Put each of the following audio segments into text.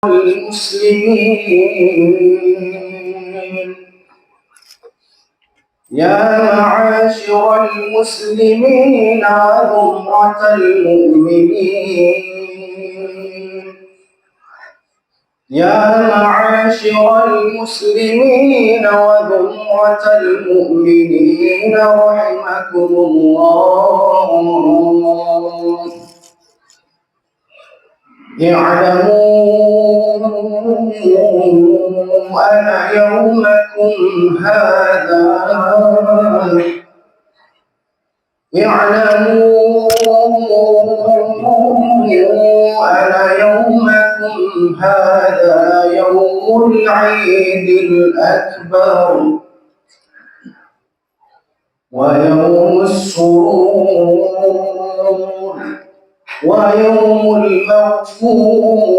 المسلمين يا معاشر المسلمين وذمرة المؤمنين يا معاشر المسلمين وذمرة المؤمنين رحمكم الله. اعلموا أن يومكم هذا يوم العيد الأكبر ويوم السرور ويوم المغفور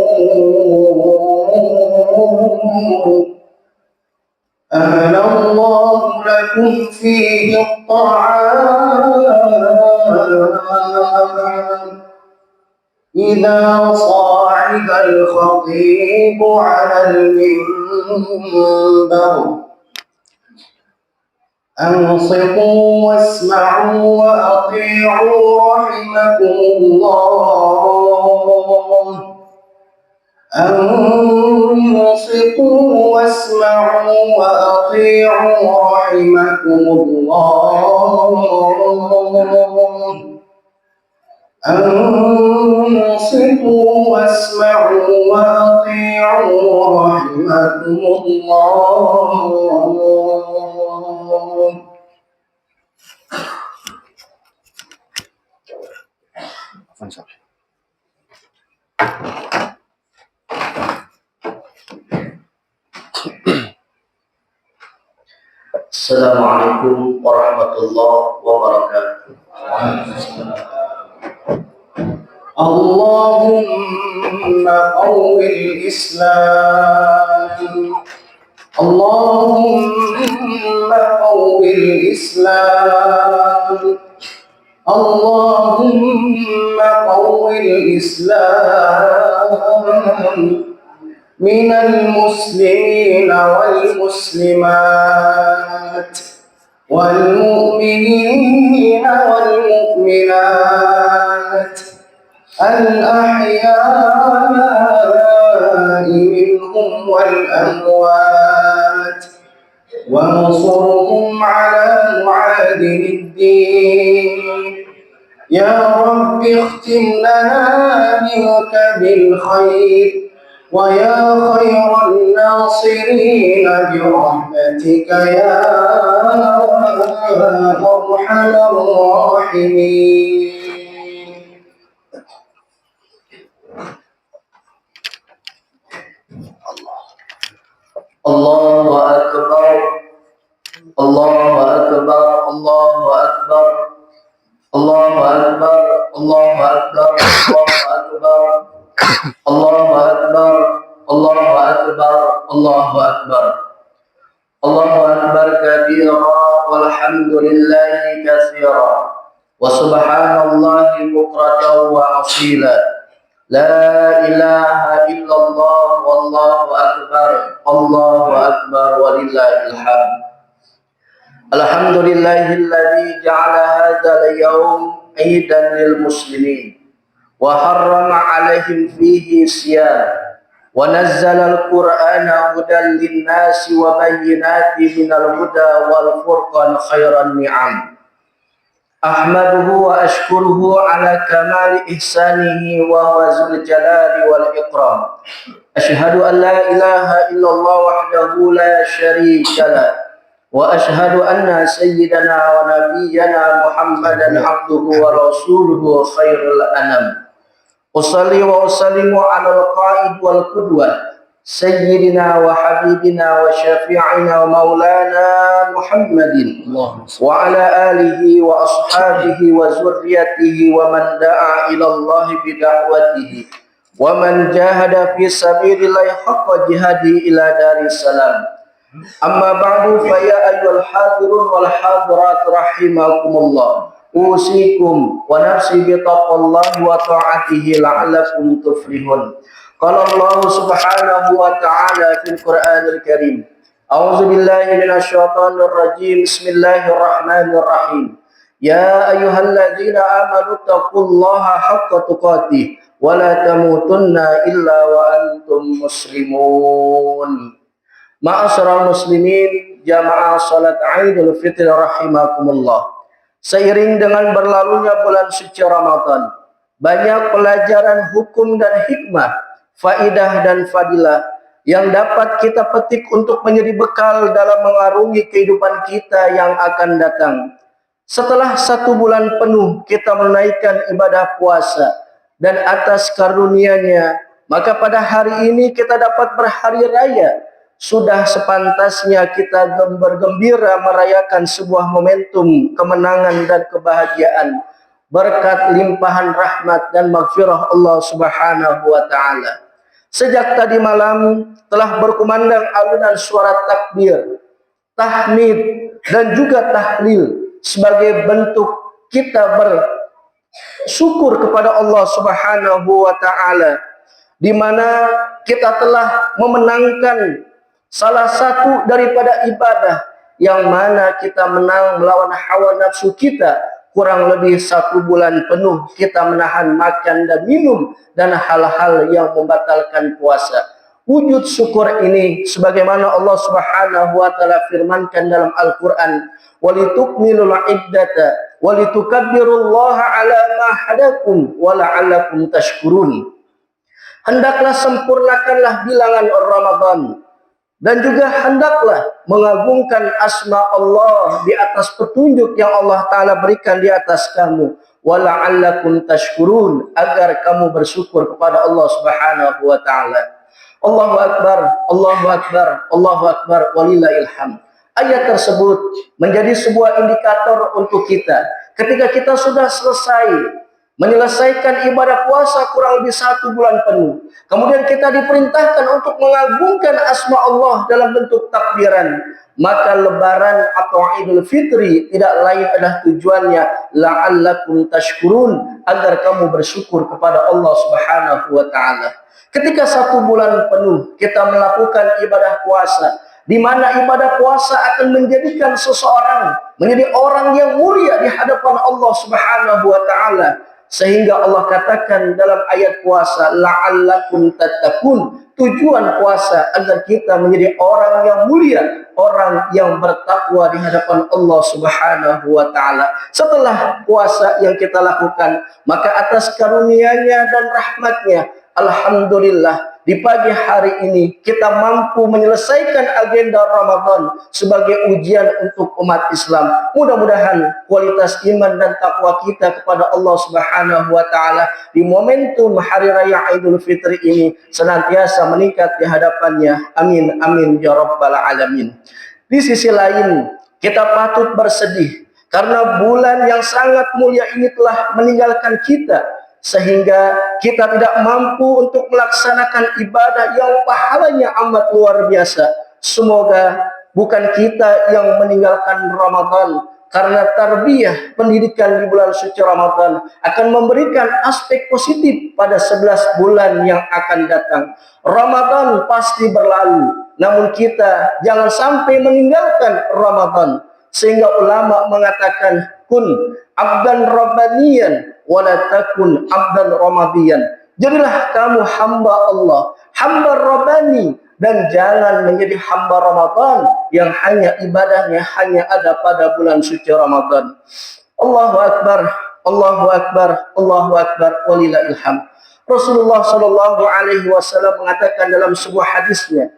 أهل الله لكم فيه الطعام إذا صعد الخطيب على المنبر أنصتوا واسمعوا وأطيعوا رحمكم الله. أنصتوا واسمعوا وأطيعوا رحمكم الله. أنصتوا واسمعوا وأطيعوا رحمكم الله. Assalamualaikum warahmatullahi wabarakatuh. Allahumma qawwil Islam. Allahumma qawwil Islam. Allahumma qawwil Islam minal muslimina wal muslimat wal mu'minina wal mu'minat al-ahya'i minhum wal amwat wansurhum ala mu'adin ad-din. Ya Rabbi ikhtim lana minka bil khair ويا خير الناصرين برحمتك يا أرحم الراحمين. الله أكبر الله أكبر الله أكبر الله أكبر الله أكبر الله أكبر الله أكبر الله أكبر الله أكبر كبيرا والحمد لله كثيرا وسبحان الله بكرة وأصيلا لا إله إلا الله والله أكبر الله أكبر ولله الحمد. الحمد لله الذي جعل هذا اليوم عيدا للمسلمين وحرم عليهم فيه الصيام ونزل القرآن هدى للناس وبينات من الهدى والفرقان خير النعم. أحمده وأشكره على كمال إحسانه وهو ذو الجلال والإكرام. أشهد أن لا إله إلا الله وحده لا شريك له وأشهد أن سيدنا ونبينا محمدا عبده ورسوله خير الأنام. أصلي وأسلم على القائد والقدوة سيدنا وحبيبنا وشفيعنا ومولانا محمد وعلى آله وأصحابه وذريته ومن دعا إلى الله بدعوته ومن جاهد في سبيل الله حق جهاده إلى دار السلام. أما بعد فيا أيها الحاضرون والحاضرات رحمكم الله أوصيكم ونفسي بتقوى الله وطاعته لعلكم تفلحون. Qala Allah Subhanahu wa ta'ala fil Qur'anil Karim. A'udzu billahi minasy syaithanir rajim. Bismillahirrahmanirrahim. Ya ayyuhalladzina amanu taqullaha haqqa tuqatih wa la tamutunna illa wa antum muslimun. Ma'asyiral muslimin, jamaah salat Idul Fitri rahimakumullah. Seiring dengan berlalunya bulan suci Ramadan, banyak pelajaran hukum dan hikmah, faidah dan fadilah yang dapat kita petik untuk menjadi bekal dalam mengarungi kehidupan kita yang akan datang. Setelah 1 bulan penuh kita menunaikan ibadah puasa, dan atas karunia-Nya, maka pada hari ini kita dapat berhari raya. Sudah sepantasnya kita bergembira merayakan sebuah momentum kemenangan dan kebahagiaan berkat limpahan rahmat dan maghfirah Allah Subhanahu wa ta'ala. Sejak tadi malam telah berkumandang alunan suara takbir, tahmid dan juga tahlil sebagai bentuk kita bersyukur kepada Allah Subhanahu wa ta'ala, di mana kita telah memenangkan salah satu daripada ibadah yang mana kita menang melawan hawa nafsu kita. Kurang lebih 1 bulan penuh kita menahan makan dan minum dan hal-hal yang membatalkan puasa. Wujud syukur ini sebagaimana Allah Subhanahu wa ta'ala firmankan dalam Al-Qur'an, walitukmilul iddata walitukabbirullaha ala ma hadakum wa la'allakum tashkurun. Hendaklah sempurnakanlah bilangan Ramadan, dan juga hendaklah mengagungkan asma Allah di atas petunjuk yang Allah Ta'ala berikan di atas kamu. Wala'allakum tashkurun, agar kamu bersyukur kepada Allah Subhanahu wa ta'ala. Allahu Akbar, Allahu Akbar, Allahu Akbar, walillahil hamd. Ayat tersebut menjadi sebuah indikator untuk kita. Ketika kita sudah selesai menyelesaikan ibadah puasa kurang lebih 1 bulan penuh, kemudian kita diperintahkan untuk mengagungkan asma Allah dalam bentuk takbiran, maka lebaran atau Idul Fitri tidak lain adalah tujuannya la'allakum tashkurun, agar kamu bersyukur kepada Allah Subhanahu wa ta'ala. Ketika 1 bulan penuh kita melakukan ibadah puasa, di mana ibadah puasa akan menjadikan seseorang menjadi orang yang mulia di hadapan Allah Subhanahu wa ta'ala, sehingga Allah katakan dalam ayat puasa, la'allakum tattaqun, tujuan puasa agar kita menjadi orang yang mulia, orang yang bertakwa di hadapan Allah Subhanahu wa ta'ala. Setelah puasa yang kita lakukan, maka atas karunia-Nya dan rahmat-Nya, alhamdulillah, di pagi hari ini kita mampu menyelesaikan agenda Ramadan sebagai ujian untuk umat Islam. Mudah-mudahan kualitas iman dan takwa kita kepada Allah Subhanahu wa ta'ala di momentum hari raya Idul Fitri ini senantiasa meningkat di hadapannya. Amin amin ya rabbal alamin. Di sisi lain, kita patut bersedih karena bulan yang sangat mulia ini telah meninggalkan kita, sehingga kita tidak mampu untuk melaksanakan ibadah yang pahalanya amat luar biasa. Semoga bukan kita yang meninggalkan Ramadan, karena tarbiyah pendidikan di bulan suci Ramadan akan memberikan aspek positif pada 11 bulan yang akan datang. Ramadan pasti berlalu, namun kita jangan sampai meninggalkan Ramadan, sehingga ulama mengatakan kun abdan rabbaniyan wala takun abdan ramadiyan. Jadilah kamu hamba Allah, hamba rabbani, dan jangan menjadi hamba Ramadan yang hanya ibadahnya hanya ada pada bulan suci Ramadan. Allahu Akbar, Allahu Akbar, Allahu Akbar, walillahil hamd. Rasulullah sallallahu alaihi wasallam mengatakan dalam sebuah hadisnya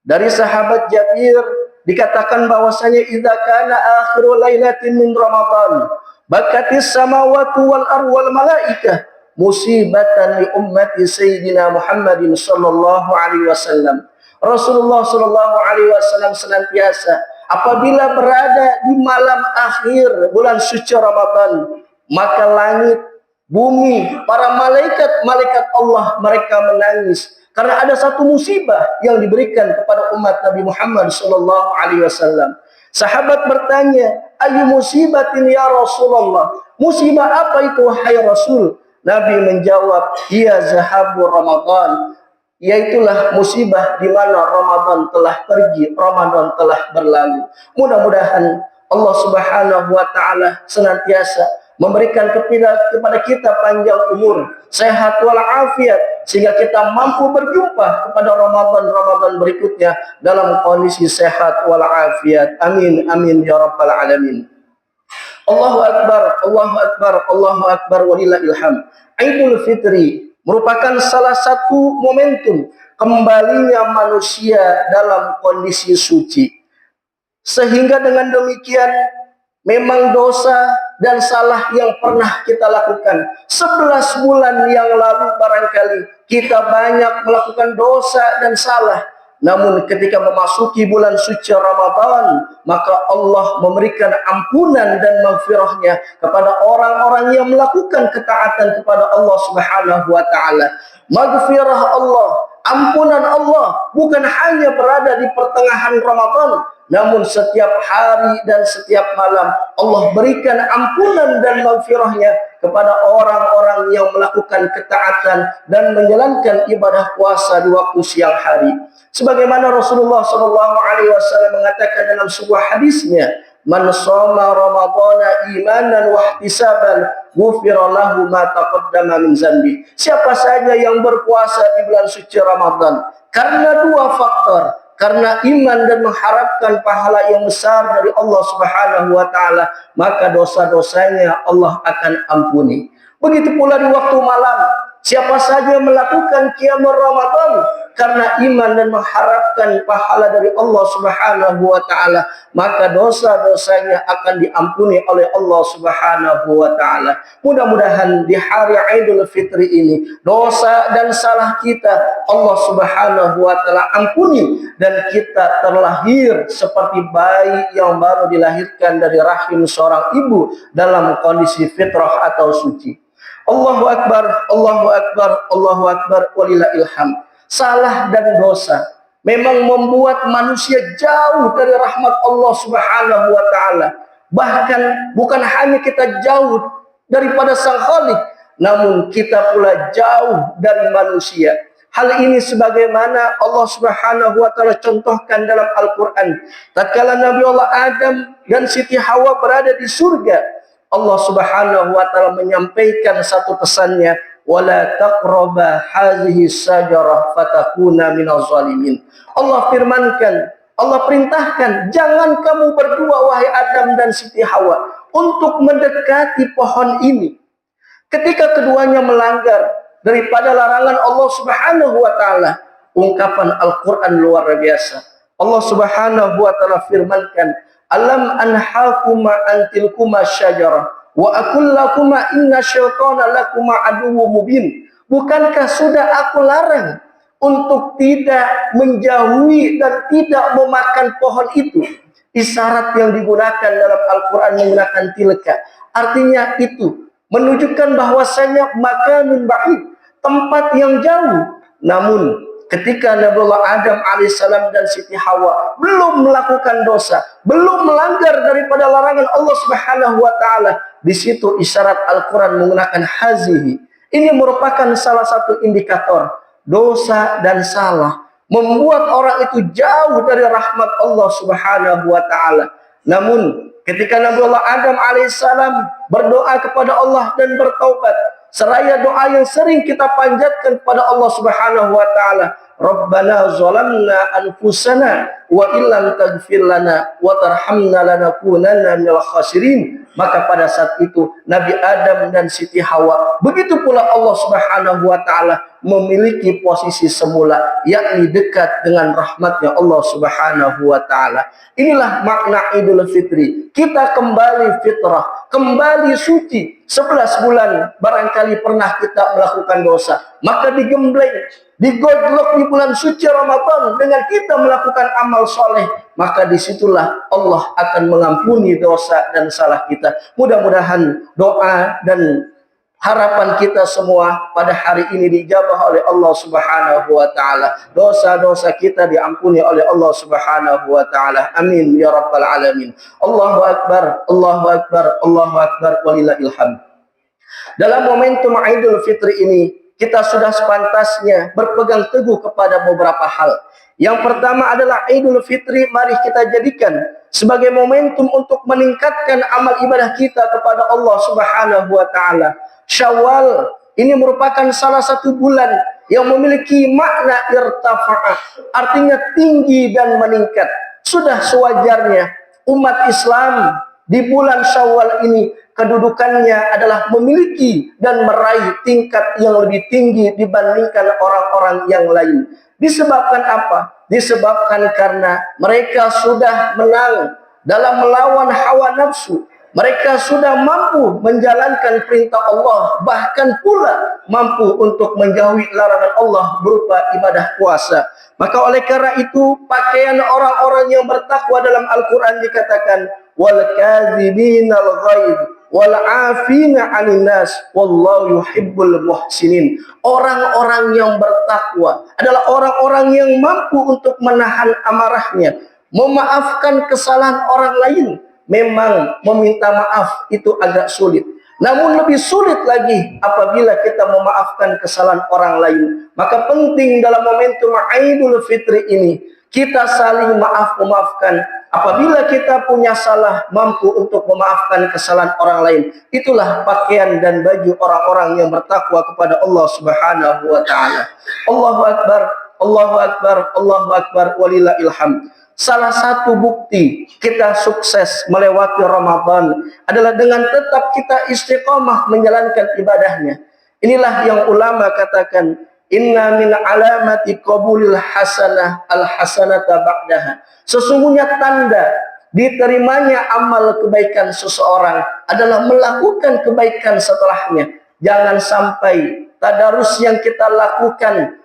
dari sahabat Jabir, dikatakan bahwasanya idza kana akhiru lailatin min Ramadan bakatis samawati wal ardu wal malaikah musibatan li ummati sayyidina Muhammadin sallallahu alaihi wasallam. Rasulullah sallallahu alaihi wasallam senantiasa apabila berada di malam akhir bulan suci Ramadan, maka langit, bumi, para malaikat Allah mereka menangis karena ada satu musibah yang diberikan kepada umat Nabi Muhammad sallallahu alaihi wasallam. Sahabat bertanya, ayu musibatin ya Rasulullah? Musibah apa itu wahai Rasul? Nabi menjawab, iya zahabu Ramadan. yaitulah musibah di mana Ramadan telah pergi, Ramadan telah berlalu. Mudah-mudahan Allah Subhanahu wa taala senantiasa memberikan kepada kita panjang umur, sehat walafiat, sehingga kita mampu berjumpa kepada Ramadan berikutnya dalam kondisi sehat walafiat. Amin amin ya rabbal alamin. Allahu akbar, Allahu akbar, Allahu akbar walillahil hamd. Idul Fitri merupakan salah satu momentum kembalinya manusia dalam kondisi suci. Sehingga dengan demikian memang dosa dan salah yang pernah kita lakukan 11 bulan yang lalu barangkali kita banyak melakukan dosa dan salah. Namun ketika memasuki bulan suci Ramadan, maka Allah memberikan ampunan dan maghfirahnya kepada orang-orang yang melakukan ketaatan kepada Allah Subhanahu wa taala. Maghfirah Allah, ampunan Allah bukan hanya berada di pertengahan Ramadan, namun setiap hari dan setiap malam Allah berikan ampunan dan maghfirahnya kepada orang-orang yang melakukan ketaatan dan menjalankan ibadah puasa di waktu siang hari. Sebagaimana Rasulullah SAW mengatakan dalam sebuah hadisnya, "Man shoma Ramadhana imanan wa ihtisaban, ghufira lahu ma taqaddama min dzambi." Siapa saja yang berpuasa di bulan suci Ramadan karena dua faktor, karena iman dan mengharapkan pahala yang besar dari Allah Subhanahu wa taala, maka dosa-dosanya Allah akan ampuni. Begitu pula di waktu malam, siapa saja melakukan qiyamul Ramadan karena iman dan mengharapkan pahala dari Allah Subhanahu wa taala, maka dosa-dosanya akan diampuni oleh Allah Subhanahu wa taala. Mudah-mudahan di hari Idul Fitri ini dosa dan salah kita Allah Subhanahu wa taala ampuni, dan kita terlahir seperti bayi yang baru dilahirkan dari rahim seorang ibu dalam kondisi fitrah atau suci. Allahu akbar, Allahu akbar, Allahu akbar walillahil hamd. Salah dan dosa memang membuat manusia jauh dari rahmat Allah Subhanahu wa taala. Bahkan bukan hanya kita jauh daripada Sang Khalik, namun kita pula jauh dari manusia. Hal ini sebagaimana Allah Subhanahu wa taala contohkan dalam Al-Qur'an. Tatkala Nabi Allah Adam dan Siti Hawa berada di surga, Allah Subhanahu wa taala menyampaikan satu pesannya, wala taqraba hadhihi syajarah fatakuna minaz zalimin. Allah firmankan, Allah perintahkan, jangan kamu berdua wahai Adam dan Siti Hawa untuk mendekati pohon ini. Ketika keduanya melanggar daripada larangan Allah Subhanahu wa taala, ungkapan Al-Qur'an luar biasa. Allah Subhanahu wa taala firmankan, alam anhakuma antilkuma syajarah wa aqul lakuma inna syaitana lakuma aduwwum mubin. Bukankah sudah aku larang untuk tidak menjauhi dan tidak memakan pohon itu? Isyarat yang digunakan dalam Al-Quran menggunakan tilka, artinya itu menunjukkan bahwasanya makanun ba'id, tempat yang jauh. Namun ketika Nabi Allah Adam alaihissalam dan Siti Hawa belum melakukan dosa, belum melanggar daripada larangan Allah Subhanahu wa taala, di situ isyarat Al-Quran menggunakan hazihi. Ini merupakan salah satu indikator dosa dan salah membuat orang itu jauh dari rahmat Allah Subhanahu wa taala. Namun ketika Nabi Allah Adam alaihissalam berdoa kepada Allah dan bertaubat, seraya doa yang sering kita panjatkan kepada Allah Subhanahu wa taala, Rabbana zalamna anfusana wa illam taghfir lana wa tarhamna lanakunanna minal khasirin. Maka pada saat itu Nabi Adam dan Siti Hawa, begitu pula Allah Subhanahu wa taala memiliki posisi semula, yakni dekat dengan rahmatnya Allah Subhanahu wa taala. Inilah makna Idul Fitri. Kita kembali fitrah, kembali suci. 11 bulan barangkali pernah kita melakukan dosa, maka digembleng, digodlok di bulan suci Ramadan dengan kita melakukan amal soleh, maka disitulah Allah akan mengampuni dosa dan salah kita. Mudah-mudahan doa dan harapan kita semua pada hari ini dijabah oleh Allah Subhanahu wa taala. Dosa-dosa kita diampuni oleh Allah Subhanahu wa taala. Amin ya rabbal alamin. Allahu akbar, Allahu akbar, Allahu akbar walillahil hamd. Dalam momentum Idul Fitri ini kita sudah sepantasnya berpegang teguh kepada beberapa hal. Yang pertama adalah Idul Fitri, mari kita jadikan sebagai momentum untuk meningkatkan amal ibadah kita kepada Allah Subhanahu wa taala. Syawal ini merupakan salah satu bulan yang memiliki makna irtafa'ah, artinya tinggi dan meningkat. Sudah sewajarnya umat Islam di bulan Syawal ini kedudukannya adalah memiliki dan meraih tingkat yang lebih tinggi dibandingkan orang-orang yang lain. Disebabkan apa? Disebabkan karena mereka sudah menang dalam melawan hawa nafsu. Mereka sudah mampu menjalankan perintah Allah, bahkan pula mampu untuk menjauhi larangan Allah berupa ibadah puasa. Maka oleh karena itu, pakaian orang-orang yang bertakwa dalam Al-Quran dikatakan, wal kadhibinal ghaidh wal afina 'anil nas wallahu yuhibbul muhsinin. Orang-orang yang bertakwa adalah orang-orang yang mampu untuk menahan amarahnya, memaafkan kesalahan orang lain. Memang meminta maaf itu agak sulit, namun lebih sulit lagi apabila kita memaafkan kesalahan orang lain. Maka penting dalam momentum Idul Fitri ini kita saling maaf-memaafkan. Apabila kita punya salah, mampu untuk memaafkan kesalahan orang lain. Itulah pakaian dan baju orang-orang yang bertakwa kepada Allah Subhanahu wa taala. Allahu akbar, Allahu akbar, Allahu akbar, walillahil hamd. Salah satu bukti kita sukses melewati Ramadan adalah dengan tetap kita istiqamah menjalankan ibadahnya. Inilah yang ulama katakan, inna min alamati qabulil hasanah al-hasanata ba'daha. Sesungguhnya tanda diterimanya amal kebaikan seseorang adalah melakukan kebaikan setelahnya. Jangan sampai tadarus yang kita lakukan,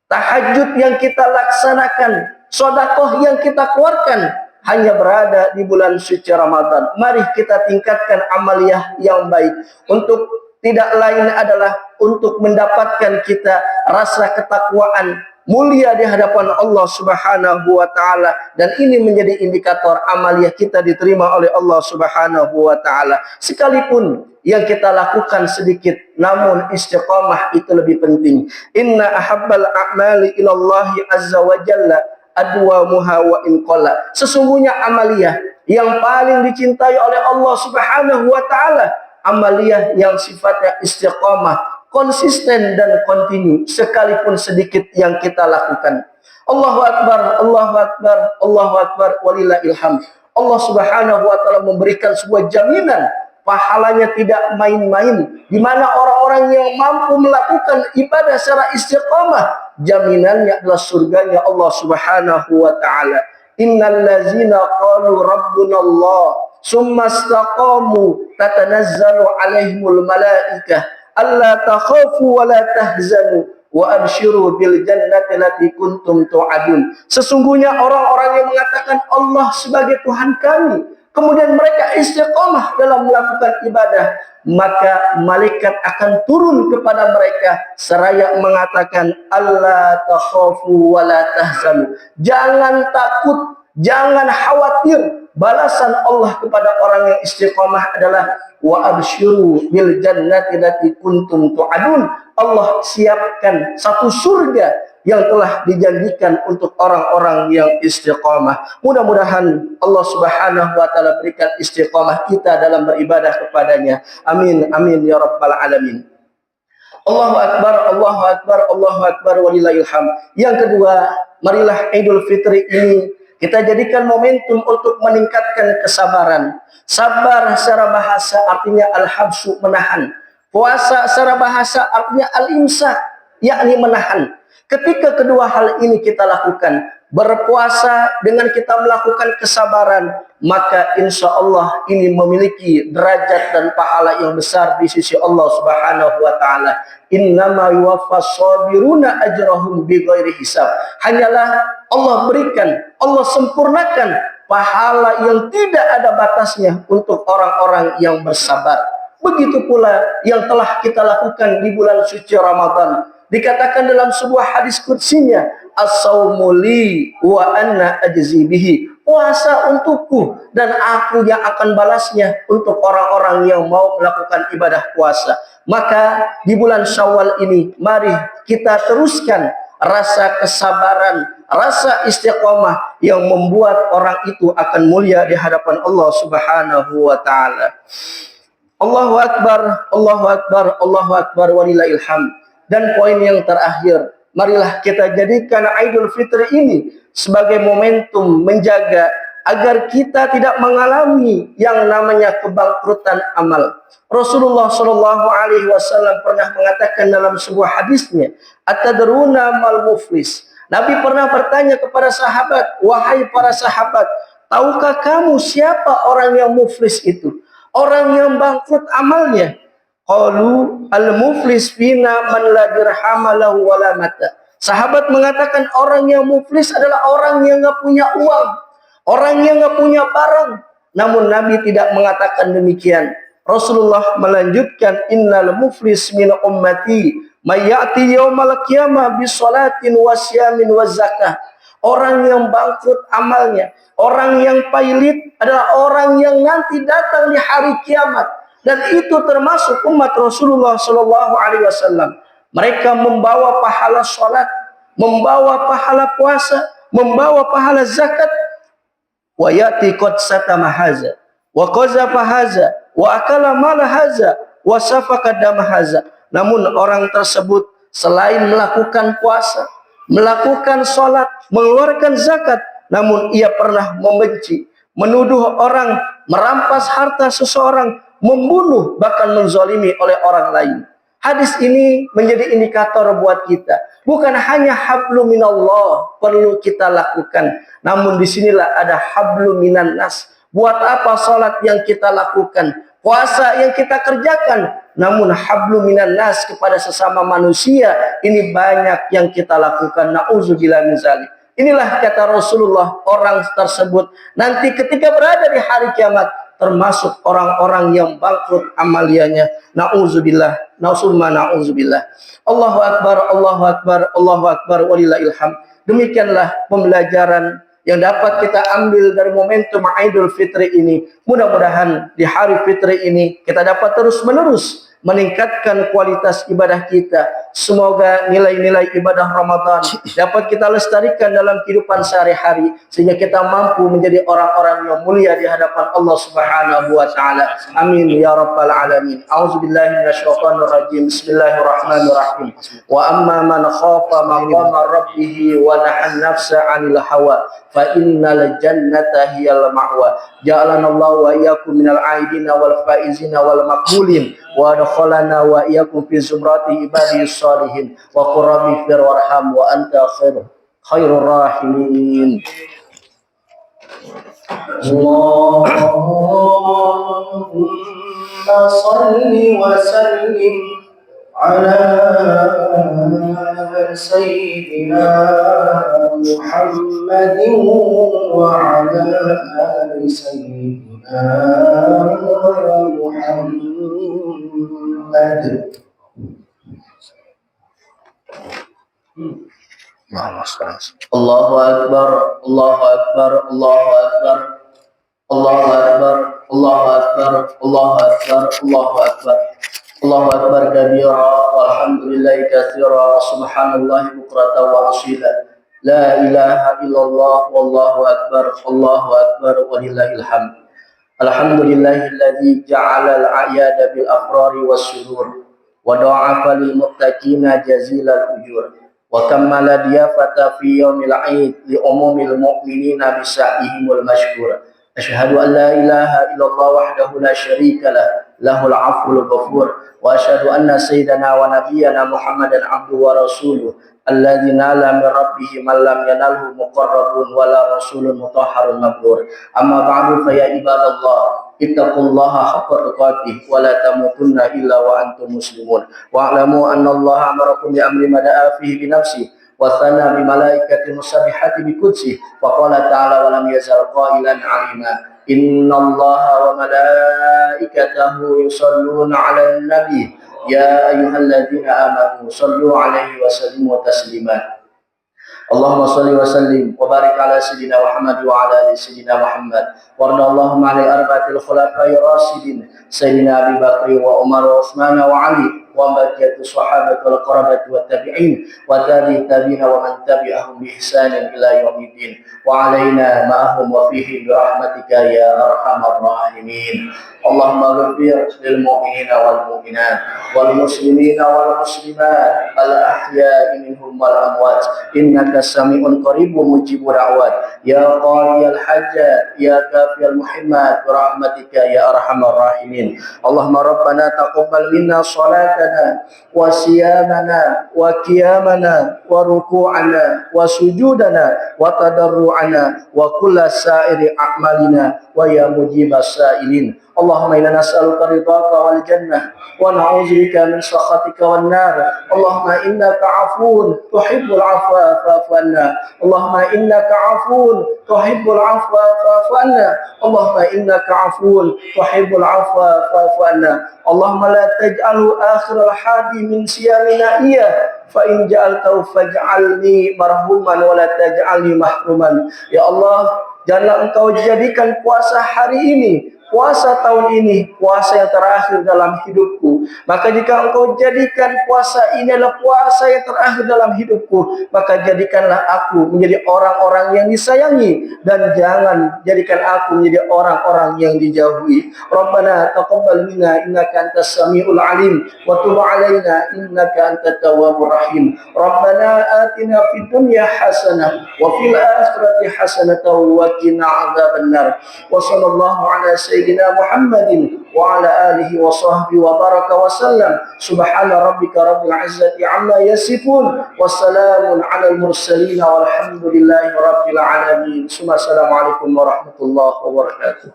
tahajud yang kita laksanakan, sedekah yang kita keluarkan hanya berada di bulan suci Ramadan. Mari kita tingkatkan amaliyah yang baik. Untuk tidak lain adalah untuk mendapatkan kita rasa ketakwaan mulia di hadapan Allah Subhanahu wa taala, dan ini menjadi indikator amaliyah kita diterima oleh Allah Subhanahu wa taala. Sekalipun yang kita lakukan sedikit, namun istiqamah itu lebih penting. Inna ahabbal a'mali ilallahi azza wa jalla adwamuha wa in qalla. Sesungguhnya amaliyah yang paling dicintai oleh Allah Subhanahu wa taala, amaliyah yang sifatnya istiqamah, konsisten dan kontinu, sekalipun sedikit yang kita lakukan. Allahu akbar, Allahu akbar, Allahu akbar, walillahil hamd. Allah Subhanahu wa taala memberikan sebuah jaminan pahalanya tidak main-main, di mana orang-orang yang mampu melakukan ibadah secara istiqamah, jaminannya adalah surganya Allah Subhanahu wa taala. Innal ladzina qalu rabbuna Allah summa istaqamu tatanazzalu alaihimul malaikah alla takhafu wa la tahzanu wa abshiru bil jannati allati kuntum tu'adun. Sesungguhnya orang-orang yang mengatakan Allah sebagai Tuhan kami, kemudian mereka istiqamah dalam melakukan ibadah, maka malaikat akan turun kepada mereka seraya mengatakan alla takhafu wa la tahzanu. Jangan takut, jangan khawatir. Balasan Allah kepada orang yang istiqamah adalah wa absyiru bil jannati allati kuntum tu'adun. Allah siapkan satu surga yang telah dijanjikan untuk orang-orang yang istiqamah. Mudah-mudahan Allah Subhanahu wa taala berikan istiqamah kita dalam beribadah kepadanya. Amin amin ya rabbal alamin. Allahu akbar, Allahu akbar, Allahu akbar, walillahil hamd. Yang kedua, marilah Idul Fitri ini kita jadikan momentum untuk meningkatkan kesabaran. Sabar secara bahasa artinya al-habsu, menahan. Puasa secara bahasa artinya al-imsak, yakni menahan. Ketika kedua hal ini kita lakukan, berpuasa dengan kita melakukan kesabaran, maka insya Allah ini memiliki derajat dan pahala yang besar di sisi Allah Subhanahu wa taala. Innama yuwaffas sabiruna ajrahum bighairi hisab. Hanyalah Allah berikan, Allah sempurnakan pahala yang tidak ada batasnya untuk orang-orang yang bersabar. Begitu pula yang telah kita lakukan di bulan suci Ramadan. Dikatakan dalam sebuah hadis qudsinya, as-saumu li wa anna ajzi bihi. puasa untukku dan aku yang akan balasnya untuk orang-orang yang mau melakukan ibadah puasa. Maka di bulan Syawal ini mari kita teruskan rasa kesabaran, rasa istiqomah yang membuat orang itu akan mulia di hadapan Allah Subhanahu wa taala. Allahu Akbar, Allahu Akbar, Allahu Akbar, walillahil hamd. Dan poin yang terakhir, marilah kita jadikan Idul Fitri ini sebagai momentum menjaga agar kita tidak mengalami yang namanya kebangkrutan amal. Rasulullah Shallallahu Alaihi Wasallam pernah mengatakan dalam sebuah hadisnya, "Atadruna mal muflis." Nabi pernah bertanya kepada sahabat, "Wahai para sahabat, tahukah kamu siapa orang yang muflis itu? Orang yang bangkrut amalnya?" Qalu al-muflis fina man la dirham lahu wala mata. Sahabat mengatakan orang yang muflis adalah orang yang enggak punya uang, orang yang enggak punya barang. Namun Nabi tidak mengatakan demikian. Rasulullah melanjutkan, innal muflis min ummati may ya'ti yaumal qiyamah bi shalatin wa syamin wa zakah. Orang yang bangkrut amalnya, orang yang pailit adalah orang yang nanti datang di hari kiamat. Dan itu termasuk umat Rasulullah Shallallahu Alaihi Wasallam. Mereka membawa pahala sholat, membawa pahala puasa, membawa pahala zakat. Wa yati qad satama haza, wa qazafa haza, wa akala mal haza, wa safaka dam haza. Namun orang tersebut selain melakukan puasa, melakukan sholat, mengeluarkan zakat, namun ia pernah membenci, menuduh orang, merampas harta seseorang, membunuh, bahkan menzalimi oleh orang lain. Hadis ini menjadi indikator buat kita. Bukan hanya hablu minallah perlu kita lakukan, namun disinilah ada hablu minan nas. Buat apa salat yang kita lakukan, puasa yang kita kerjakan, namun hablu minan nas kepada sesama manusia ini banyak yang kita lakukan. Nauzubillah min zalik. Inilah kata Rasulullah, orang tersebut nanti ketika berada di hari kiamat termasuk orang-orang yang bangkrut amaliannya. Nauzubillah, na'udzubillah. Allahu Akbar, Allahu Akbar, Allahu Akbar, walillahil hamd. Demikianlah pembelajaran yang dapat kita ambil dari momentum Idul Fitri ini. Mudah-mudahan di hari Fitri ini kita dapat terus-menerus meningkatkan kualitas ibadah kita. Semoga nilai-nilai ibadah Ramadan dapat kita lestarikan dalam kehidupan sehari-hari sehingga kita mampu menjadi orang-orang yang mulia di hadapan Allah Subhanahu wa taala. Amin ya rabbal alamin. A'udzubillahi minasyaitonir rajim. Bismillahirrahmanirrahim. Wa amma man khafa maqama rabbih wa nahan nafsa 'anil hawa fa innal jannata hiyal ma'wa. Ja'alanallahu wa iyyakum minal 'aidina wal faizina wal maqbulin wa adkhalana wa iyyakum fi zumrati ibadis salihin wa qur rabbi fir warham wa anta khairur rahimin. Allahumma salli wa sallim ala sayyidina Muhammadin wa ala ali sayyidina Muhammad. Allahu Akbar, Allahu Akbar, Allahu Akbar, Allahu Akbar, Allahu Akbar, Allahu Akbar, Allahu Akbar, Allahu Akbar kabira, walhamdulillahi katsira, subhanallahi bukratan wa asila. La ilaha illallah, wallahu akbar, Allahu akbar, walillahil hamd. Alhamdulillahilladzi ja'ala al-a'yada bil afrari was surur wa da'afa lil muttaqina jazilal ujur. Wa kammala diyafata fi yaumil 'aid li umumil mu'minina bi sa'ihimul mashkur. Asyhadu an la ilaha illallah wahdahu la syarika lah, lahul 'afwul ghafur, wa asyhadu anna sayyidana wa nabiyyana Muhammadan 'abduhu wa rasuluh alladzi nala min rabbih man lam yanalhu muqarrabun wala rasulun mutahharun mabrur. Amma ba'du fa ya ibadallah ittaqullaha haqqa tuqatih wa la tamutunna illa wa antum muslimun. Wa'lamu anna Allah amarakum bi amri ma da'a fihi bi nafsihi wa thana bi malaikati musabbihati bi qudsi wa qala ta'ala wa lam yazal qailan 'alima. Innallaha wa malaikatahu yusalluna 'alan nabi ya ayyuhalladzina amanu sallu 'alaihi wa sallimu taslima. اللهم صل وسلم وبارك على سيدنا محمد وعلى ال سيدنا محمد وارض اللهم عن الاربعه الخلفاء الراشدين سيدنا ابي بكر وعمر وعثمان وعلي وبقية الصحابة والقرابة والتابعين وتابع التابعين ومن تبعهم بإحسان إلى يوم الدين وعلينا معهم وفيهم برحمتك يا أرحم الراحمين. اللهم اغفر للمؤمنين والمؤمنات والمسلمين والمسلمات الأحياء منهم والأموات إنك سميع قريب مجيب دعوات يا قاضي الحاجات يا كافي المحمات برحمتك يا أرحم الراحمين. اللهم ربنا تقبل منا صلاتنا وصيامنا وقيامنا وركوعنا وسجودنا وتضرعنا وكل سائر أعمالنا ويا مجيب السائلين. اللهم إنا نسألك رضاك والجنة ونعوذ بك من سخطك والنار. اللهم إنك عفو تحب العفو فاعف عنا. اللهم إنك عفو تحب العفو فاعف عنا. اللهم إنك عفو تحب العفو فاعف عنا. اللهم لا تجعل آخر الحادي من صيامنا إياه فإن جعلته فاجعلني مرحوما ولا تجعلني محروما. Ya Allah, janganlah engkau jadikan puasa hari ini, puasa tahun ini, puasa yang terakhir dalam hidupku. Maka jika engkau jadikan puasa ini adalah puasa yang terakhir dalam hidupku, maka jadikanlah aku menjadi orang-orang yang disayangi dan jangan jadikan aku menjadi orang-orang yang dijauhi. Rabbana taqabbal minna innaka antas samiul alim wa tub alaina innaka antat tawwabur rahim. Rabbana atina fid dunya hasanah wa fil akhirati hasanatan wa qina adzabannar. Wa sallallahu ala sayyidina Muhammadin wa ala alihi wa sahbihi wa baraka wa sallam. Subhana rabbika rabbil izzati amma yasifun wa salamun ala al mursalin walhamdulillahi rabbil alamin. Assalamualaikum warahmatullahi wabarakatuh.